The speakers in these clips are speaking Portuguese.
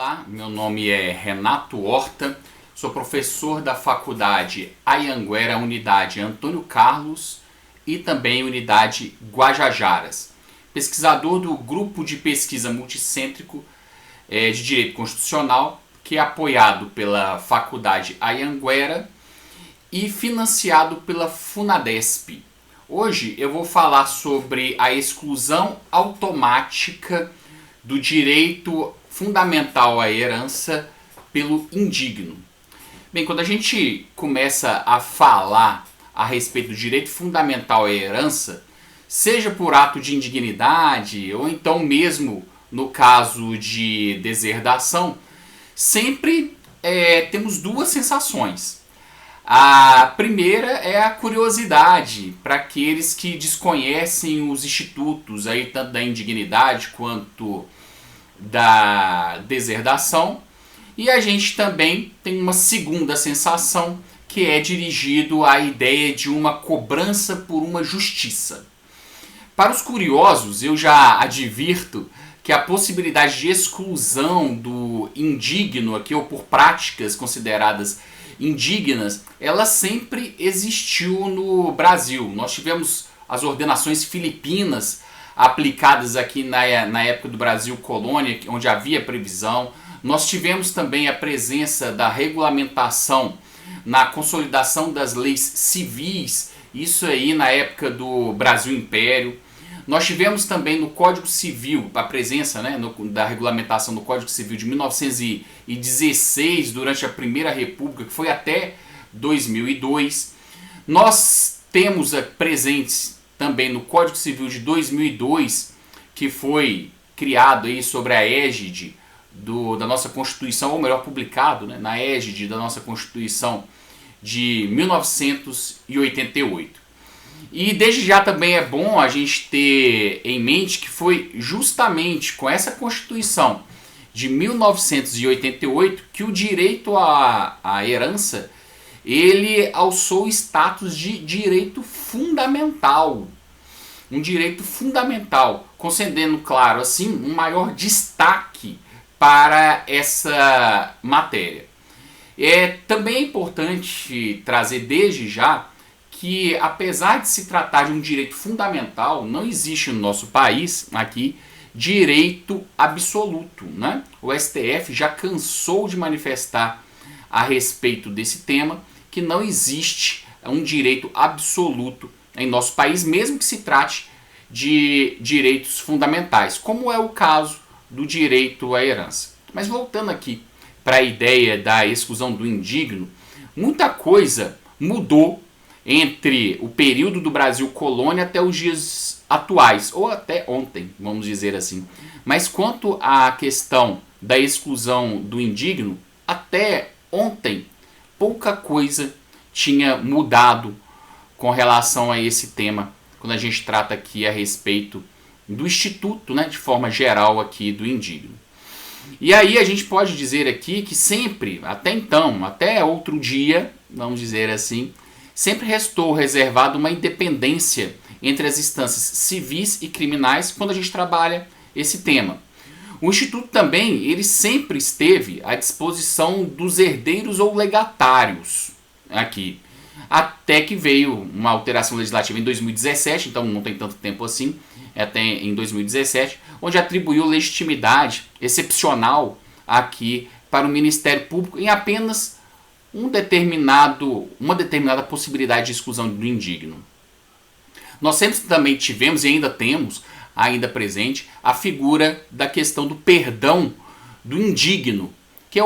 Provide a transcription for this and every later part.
Olá, meu nome é Renato Horta, sou professor da Faculdade Anhanguera, Unidade Antônio Carlos e também Unidade Guajajaras. Pesquisador do Grupo de Pesquisa Multicêntrico de Direito Constitucional, que é apoiado pela Faculdade Anhanguera e financiado pela Funadesp. Hoje eu vou falar sobre a exclusão automática do direito fundamental à herança pelo indigno. Bem, quando a gente começa a falar a respeito do direito fundamental à herança, seja por ato de indignidade ou então mesmo no caso de deserdação, sempre temos duas sensações. A primeira é a curiosidade para aqueles que desconhecem os institutos aí, tanto da indignidade quanto da deserdação. E a gente também tem uma segunda sensação que é dirigido à ideia de uma cobrança por uma justiça. Para os curiosos, eu já advirto que a possibilidade de exclusão do indigno aqui, ou por práticas consideradas indignas, ela sempre existiu no Brasil. Nós tivemos as ordenações filipinas aplicadas aqui na época do Brasil colônia, onde havia previsão. Nós tivemos também a presença da regulamentação na consolidação das leis civis, isso aí na época do Brasil Império. Nós tivemos também no Código Civil a presença da regulamentação do Código Civil de 1916, durante a Primeira República, que foi até 2002. Nós temos presentes também no Código Civil de 2002, que foi criado aí sobre a égide da nossa Constituição, ou melhor, publicado na égide da nossa Constituição de 1988. E desde já também é bom a gente ter em mente que foi justamente com essa Constituição de 1988 que o direito à herança ele alçou o status de direito fundamental. Um direito fundamental, concedendo, claro, assim, um maior destaque para essa matéria. Também é importante trazer desde já que, apesar de se tratar de um direito fundamental, não existe no nosso país, aqui, direito absoluto, né? O STF já cansou de manifestar a respeito desse tema que não existe um direito absoluto em nosso país, mesmo que se trate de direitos fundamentais, como é o caso do direito à herança. Mas voltando aqui para a ideia da exclusão do indigno, muita coisa mudou entre o período do Brasil colônia até os dias atuais, ou até ontem, vamos dizer assim. Mas quanto à questão da exclusão do indigno, até ontem pouca coisa tinha mudado com relação a esse tema, quando a gente trata aqui a respeito do instituto, de forma geral aqui do indigno. E aí a gente pode dizer aqui que sempre, até então, até outro dia, vamos dizer assim, sempre restou reservado uma independência entre as instâncias civis e criminais quando a gente trabalha esse tema. O Instituto também ele sempre esteve à disposição dos herdeiros ou legatários aqui, até que veio uma alteração legislativa em 2017, então não tem tanto tempo assim, até em 2017, onde atribuiu legitimidade excepcional aqui para o Ministério Público em apenas uma determinada possibilidade de exclusão do indigno. Nós sempre também tivemos e ainda temos, ainda presente, a figura da questão do perdão do indigno, que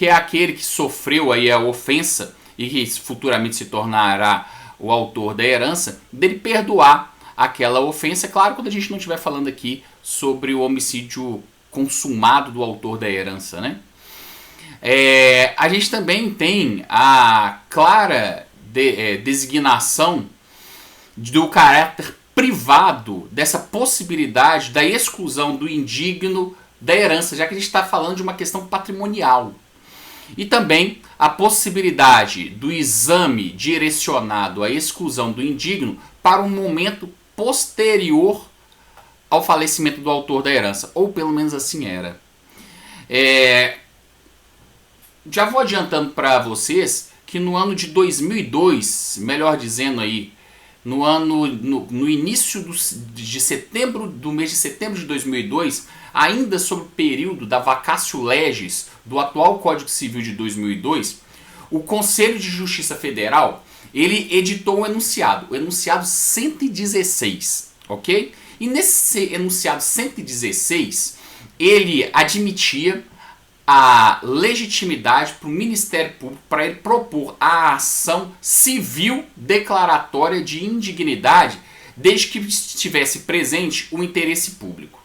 é aquele que sofreu aí a ofensa e que futuramente se tornará o autor da herança, dele perdoar aquela ofensa, claro, quando a gente não estiver falando aqui sobre o homicídio consumado do autor da herança, a gente também tem a clara designação do caráter privado dessa possibilidade da exclusão do indigno da herança, já que a gente está falando de uma questão patrimonial. E também a possibilidade do exame direcionado à exclusão do indigno para um momento posterior ao falecimento do autor da herança, ou pelo menos assim era. já vou adiantando para vocês que no ano de 2002, melhor dizendo aí, no início de setembro, do mês de setembro de 2002, ainda sob o período da vacatio legis do atual Código Civil de 2002, o Conselho de Justiça Federal ele editou o enunciado 116, ok? E nesse enunciado 116, ele admitia a legitimidade para o Ministério Público para ele propor a ação civil declaratória de indignidade desde que estivesse presente o interesse público.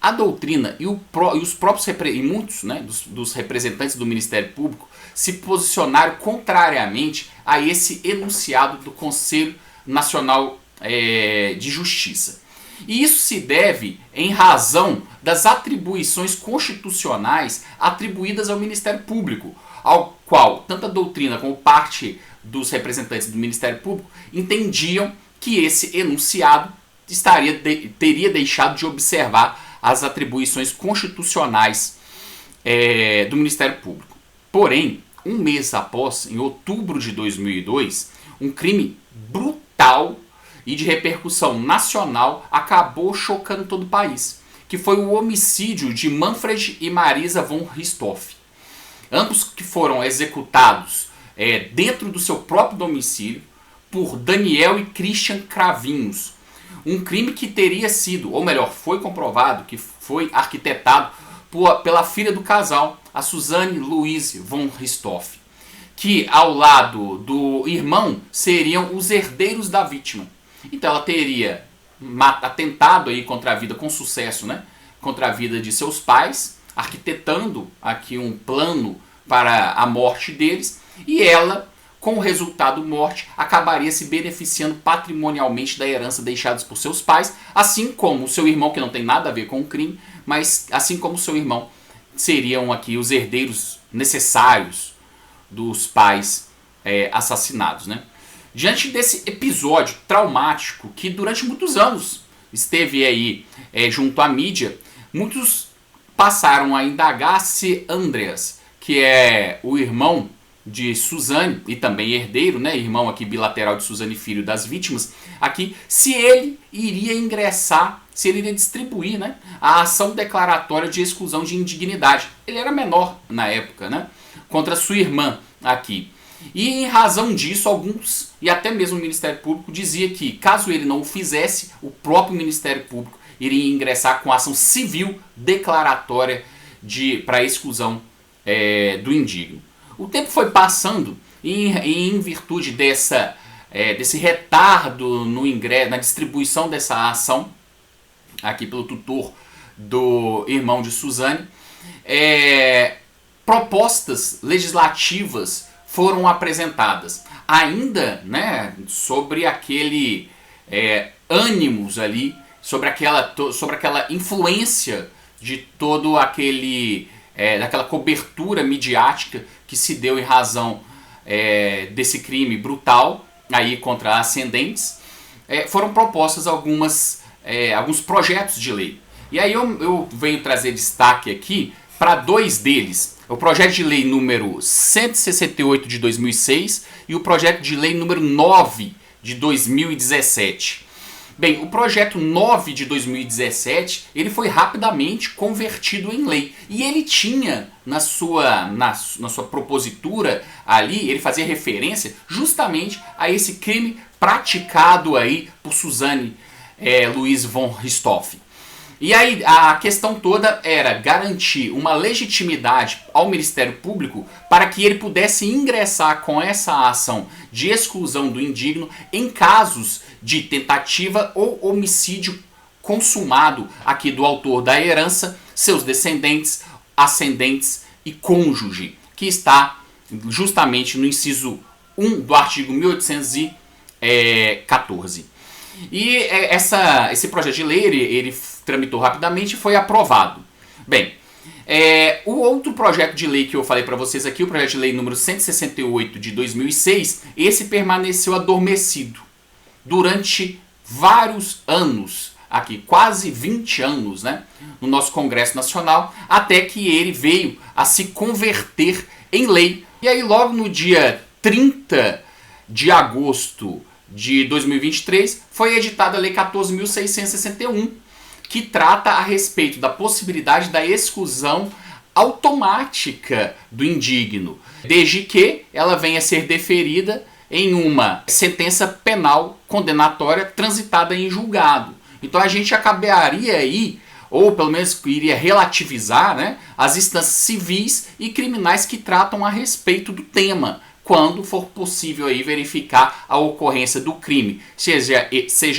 A doutrina e os próprios e muitos, né, dos representantes do Ministério Público se posicionaram contrariamente a esse enunciado do Conselho Nacional de Justiça. E isso se deve em razão das atribuições constitucionais atribuídas ao Ministério Público, ao qual tanto a doutrina como parte dos representantes do Ministério Público entendiam que esse enunciado teria deixado de observar as atribuições constitucionais do Ministério Público. Porém, um mês após, em outubro de 2002, um crime brutal e de repercussão nacional acabou chocando todo o país, que foi o homicídio de Manfred e Marisa von Richthofen. Ambos que foram executados dentro do seu próprio domicílio por Daniel e Christian Cravinhos. Um crime que teria sido, ou melhor, foi comprovado que foi arquitetado pela filha do casal, a Suzanne Louise von Richthofen, que ao lado do irmão seriam os herdeiros da vítima. Então ela teria atentado aí contra a vida com sucesso, né? Contra a vida de seus pais, arquitetando aqui um plano para a morte deles, e ela, com o resultado morte, acabaria se beneficiando patrimonialmente da herança deixada por seus pais, assim como o seu irmão, que não tem nada a ver com o crime, mas assim como o seu irmão, seriam aqui os herdeiros necessários dos pais assassinados, né? Diante desse episódio traumático que durante muitos anos esteve aí junto à mídia, muitos passaram a indagar se Andreas, que é o irmão de Suzane e também herdeiro, né, irmão aqui bilateral de Suzane, filho das vítimas, aqui, se ele iria ingressar, se ele iria distribuir, né, a ação declaratória de exclusão de indignidade. Ele era menor na época, né, contra sua irmã aqui. E em razão disso, alguns, e até mesmo o Ministério Público, dizia que, caso ele não o fizesse, o próprio Ministério Público iria ingressar com ação civil declaratória para exclusão do indigno. O tempo foi passando e em virtude desse retardo na distribuição dessa ação, aqui pelo tutor do irmão de Suzane, propostas legislativas foram apresentadas, ainda, né, sobre aquele ânimos ali, sobre aquela influência de todo daquela cobertura midiática que se deu em razão desse crime brutal aí contra ascendentes. Foram propostas alguns projetos de lei. E aí eu venho trazer destaque aqui para dois deles. O projeto de lei número 168 de 2006 e o projeto de lei número 9 de 2017. Bem, o projeto 9 de 2017, ele foi rapidamente convertido em lei. E ele tinha, na sua propositura ali, ele fazia referência justamente a esse crime praticado aí por Suzane Louise von Richthofen. E aí a questão toda era garantir uma legitimidade ao Ministério Público para que ele pudesse ingressar com essa ação de exclusão do indigno em casos de tentativa ou homicídio consumado aqui do autor da herança, seus descendentes, ascendentes e cônjuge, que está justamente no inciso 1 do artigo 1814. E esse projeto de lei ele tramitou rapidamente e foi aprovado. Bem, o outro projeto de lei que eu falei para vocês aqui, o projeto de lei número 168 de 2006, esse permaneceu adormecido durante vários anos, aqui quase 20 anos, né, no nosso Congresso Nacional, até que ele veio a se converter em lei. E aí logo no dia 30 de agosto de 2023 foi editada a Lei 14.661, que trata a respeito da possibilidade da exclusão automática do indigno, desde que ela venha a ser deferida em uma sentença penal condenatória transitada em julgado. Então a gente acabaria aí, ou pelo menos iria relativizar, né, as instâncias civis e criminais que tratam a respeito do tema, quando for possível aí verificar a ocorrência do crime, seja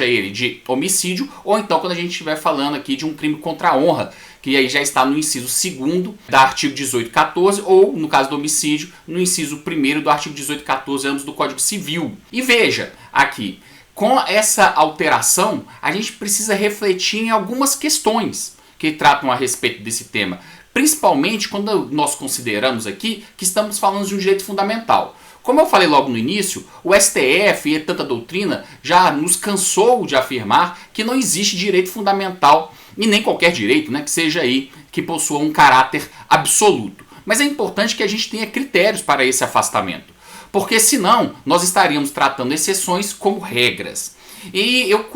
ele de homicídio, ou então quando a gente estiver falando aqui de um crime contra a honra, que aí já está no inciso 2º do artigo 1814, ou, no caso do homicídio, no inciso 1º do artigo 1814, ambos do Código Civil. E veja, aqui, com essa alteração, a gente precisa refletir em algumas questões que tratam a respeito desse tema, principalmente quando nós consideramos aqui que estamos falando de um direito fundamental. Como eu falei logo no início, o STF e tanta doutrina já nos cansou de afirmar que não existe direito fundamental, e nem qualquer direito, né, que seja aí, que possua um caráter absoluto. Mas é importante que a gente tenha critérios para esse afastamento, porque senão nós estaríamos tratando exceções como regras. E eu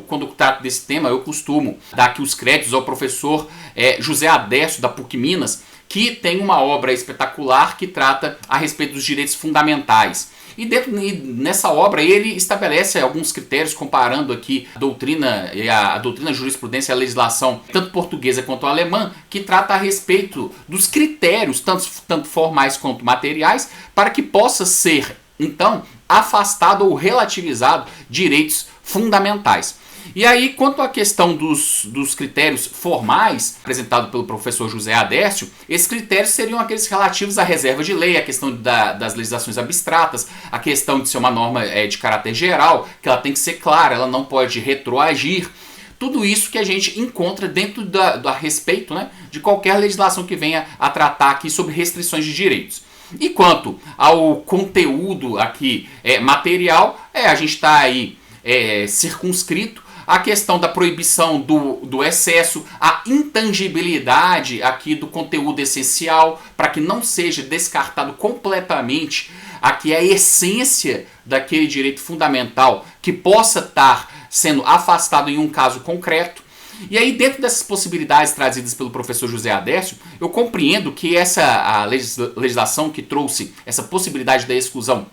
quando trato desse tema, eu costumo dar aqui os créditos ao professor José Adércio, da PUC Minas, que tem uma obra espetacular que trata a respeito dos direitos fundamentais. E nessa obra ele estabelece alguns critérios comparando aqui a doutrina, a jurisprudência e a legislação, tanto portuguesa quanto alemã, que trata a respeito dos critérios, tanto formais quanto materiais, para que possa ser, então, afastado ou relativizado direitos fundamentais. E aí, quanto à questão dos critérios formais, apresentado pelo professor José Adércio, esses critérios seriam aqueles relativos à reserva de lei, a questão das legislações abstratas, a questão de ser uma norma de caráter geral, que ela tem que ser clara, ela não pode retroagir. Tudo isso que a gente encontra dentro a respeito, né, de qualquer legislação que venha a tratar aqui sobre restrições de direitos. E quanto ao conteúdo aqui material, a gente está aí circunscrito a questão da proibição do excesso, a intangibilidade aqui do conteúdo essencial, para que não seja descartado completamente aqui a essência daquele direito fundamental que possa estar sendo afastado em um caso concreto. E aí, dentro dessas possibilidades trazidas pelo professor José Adércio, eu compreendo que a legislação que trouxe essa possibilidade da exclusão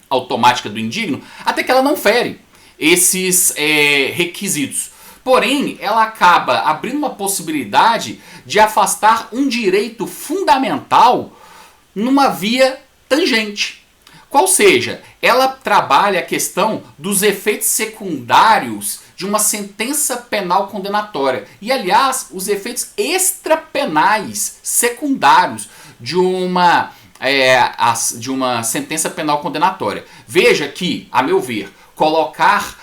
automática do indigno, até que ela não fere esses requisitos. Porém, ela acaba abrindo uma possibilidade de afastar um direito fundamental numa via tangente. Qual seja, ela trabalha a questão dos efeitos secundários de uma sentença penal condenatória. E, aliás, os efeitos extrapenais secundários de uma sentença penal condenatória. Veja que, a meu ver, colocar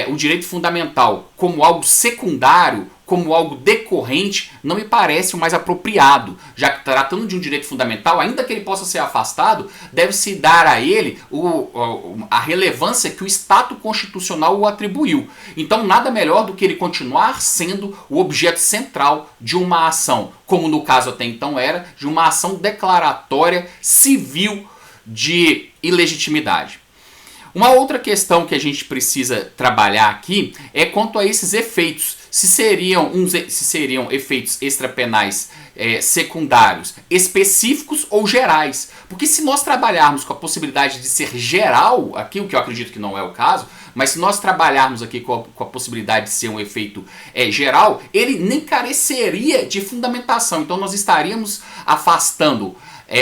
o direito fundamental como algo secundário, como algo decorrente, não me parece o mais apropriado, já que tratando de um direito fundamental, ainda que ele possa ser afastado, deve-se dar a ele a relevância que o Estado constitucional o atribuiu. Então nada melhor do que ele continuar sendo o objeto central de uma ação, como no caso até então era, de uma ação declaratória civil de ilegitimidade. Uma outra questão que a gente precisa trabalhar aqui é quanto a esses efeitos. Se seriam efeitos extrapenais secundários específicos ou gerais. Porque se nós trabalharmos com a possibilidade de ser geral, aqui o que eu acredito que não é o caso, mas se nós trabalharmos aqui com a possibilidade de ser um efeito geral, ele nem careceria de fundamentação. Então nós estaríamos afastando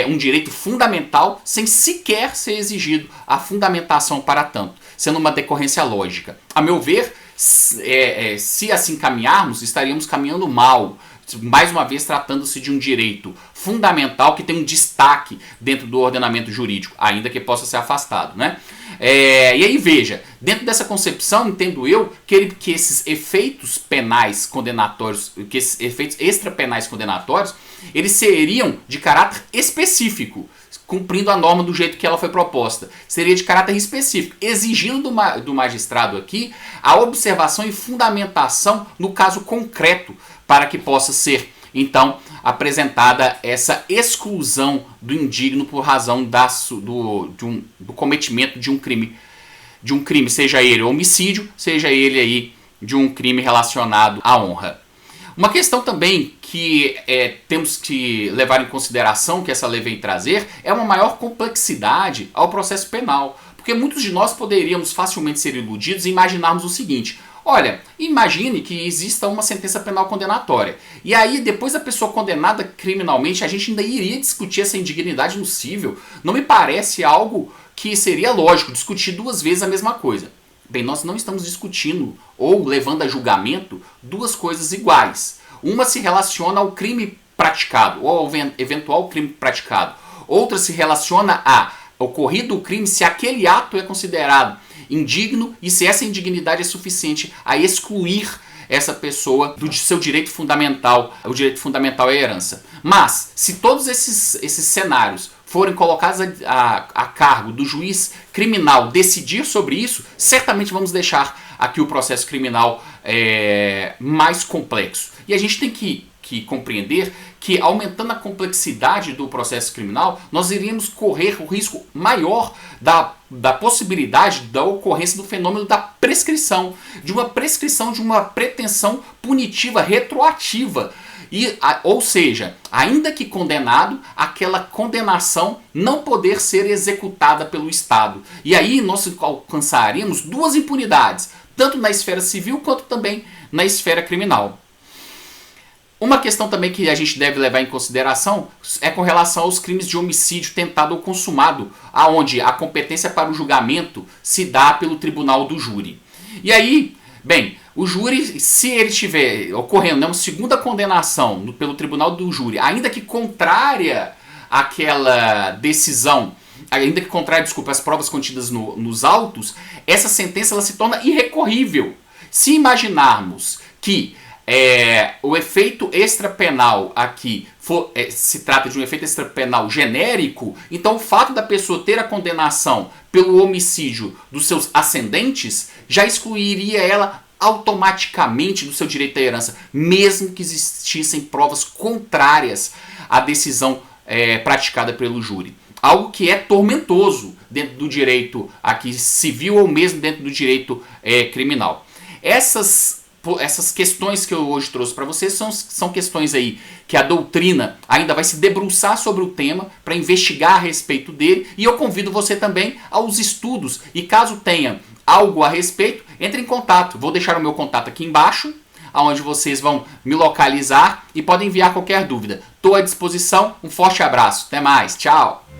um direito fundamental sem sequer ser exigido a fundamentação para tanto, sendo uma decorrência lógica. A meu ver, se assim caminharmos, estaríamos caminhando mal, mais uma vez tratando-se de um direito fundamental que tem um destaque dentro do ordenamento jurídico, ainda que possa ser afastado, né? E aí veja, dentro dessa concepção, entendo eu que esses efeitos penais condenatórios, que esses efeitos extrapenais condenatórios, eles seriam de caráter específico, cumprindo a norma do jeito que ela foi proposta. Seria de caráter específico, exigindo do magistrado aqui a observação e fundamentação no caso concreto, para que possa ser então, apresentada essa exclusão do indigno por razão do cometimento de um crime, seja ele homicídio, seja ele aí de um crime relacionado à honra. Uma questão também que temos que levar em consideração, que essa lei vem trazer, é uma maior complexidade ao processo penal. Porque muitos de nós poderíamos facilmente ser iludidos e imaginarmos o seguinte: olha, imagine que exista uma sentença penal condenatória. E aí, depois da pessoa condenada criminalmente, a gente ainda iria discutir essa indignidade nocível. Não me parece algo que seria lógico discutir duas vezes a mesma coisa. Bem, nós não estamos discutindo ou levando a julgamento duas coisas iguais. Uma se relaciona ao crime praticado ou ao eventual crime praticado. Outra se relaciona a ocorrido o crime se aquele ato é considerado indigno e se essa indignidade é suficiente a excluir essa pessoa do seu direito fundamental. O direito fundamental é a herança. Mas, se todos esses cenários forem colocados a cargo do juiz criminal decidir sobre isso, certamente vamos deixar aqui o processo criminal mais complexo. E a gente tem que compreender que, aumentando a complexidade do processo criminal, nós iríamos correr o risco maior da possibilidade da ocorrência do fenômeno da prescrição, de uma pretensão punitiva retroativa. Ou seja, ainda que condenado, aquela condenação não poder ser executada pelo Estado. E aí nós alcançaríamos duas impunidades, tanto na esfera civil quanto também na esfera criminal. Uma questão também que a gente deve levar em consideração é com relação aos crimes de homicídio tentado ou consumado, aonde a competência para o julgamento se dá pelo tribunal do júri. E aí, bem, o júri, se ele estiver ocorrendo uma segunda condenação pelo tribunal do júri, ainda que contrária àquela decisão, as provas contidas nos autos, essa sentença ela se torna irrecorrível. Se imaginarmos que o efeito extrapenal aqui se trata de um efeito extrapenal genérico, então o fato da pessoa ter a condenação pelo homicídio dos seus ascendentes já excluiria ela automaticamente do seu direito à herança, mesmo que existissem provas contrárias à decisão praticada pelo júri. Algo que é tormentoso dentro do direito aqui civil ou mesmo dentro do direito criminal. Essas questões que eu hoje trouxe para vocês são questões aí que a doutrina ainda vai se debruçar sobre o tema para investigar a respeito dele, e eu convido você também aos estudos, e caso tenha algo a respeito, entre em contato. Vou deixar o meu contato aqui embaixo, onde vocês vão me localizar e podem enviar qualquer dúvida. Estou à disposição, um forte abraço, até mais, tchau!